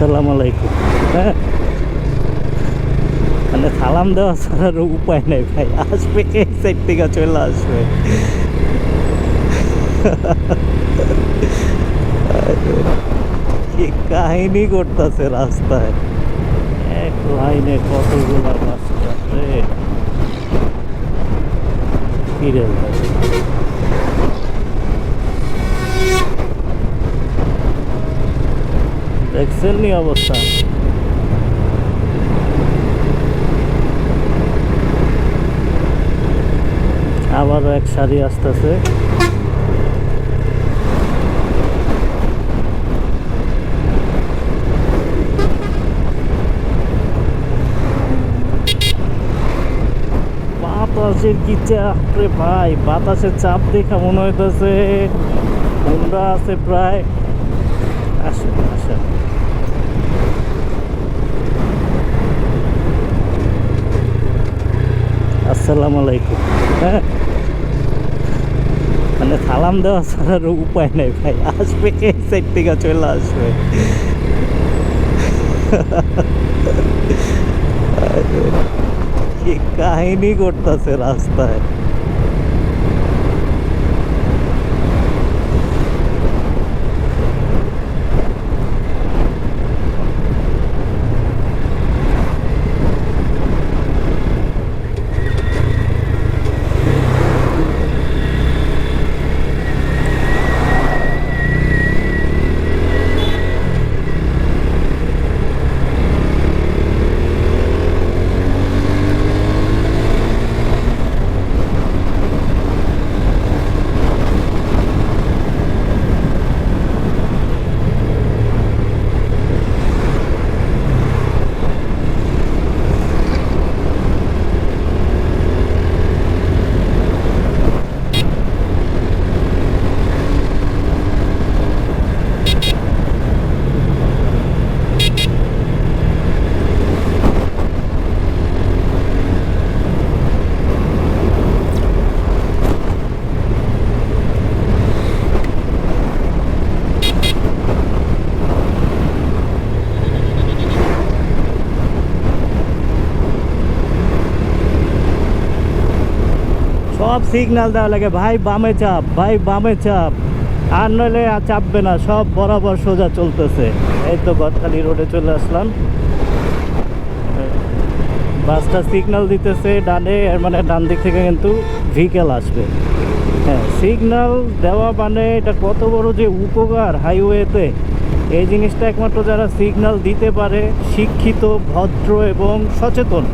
আসসালামু আলাইকুম। হ্যাঁ, মানে সালাম দেওয়া ছাড়ার উপায় নেই ভাই, আসবে এই সাইড থেকে চলে আসবে। কি কাহিনী করতেছে রাস্তায়, এক লাইনে কতগুলা রাস্তা রে। ফিরে ভাই, দেখছেন নি অবস্থা? আবারও এক সারি আসতেছে। বাতাসের কি চাপ রে ভাই, বাতাসের চাপ দেখা মনে হইতেছে হুন্ডা আছে প্রায়। আসেন আসেন, আসসালামু আলাইকুম। হ্যাঁ, মানে সালাম দেওয়া ছাড়ার উপায় নেই ভাই, আসবে এই সাইড থেকে চলে আসবে। কি কাহিনী করতেছে রাস্তায়। সব সিগন্যাল দেওয়া লাগে, ভাই বামে চাপ, ভাই বামে চাপ, আর নইলে আর চাপবে না, সব বরাবর সোজা চলতেছে। এই তো গদখালি রোডে চলে আসলাম। বাসটা সিগন্যাল দিতেছে ডানে, এর মানে ডান দিক থেকে কিন্তু ভেহিকেল আসবে। হ্যাঁ, সিগন্যাল দেওয়া মানে এটা কত বড় যে উপকার হাইওয়েতে, এই জিনিসটা একমাত্র যারা সিগন্যাল দিতে পারে, শিক্ষিত, ভদ্র এবং সচেতন,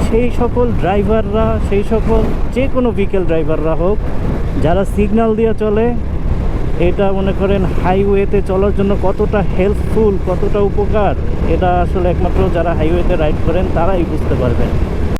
সেই সকল ড্রাইভাররা, সেই সকল যে কোনো ভেহিকেল ড্রাইভাররা হোক, যারা সিগন্যাল দিয়ে চলে, এটা মনে করেন হাইওয়েতে চলার জন্য কতটা হেল্পফুল, কতটা উপকার, এটা আসলে একমাত্র যারা হাইওয়েতে রাইড করেন তারাই বুঝতে পারবেন।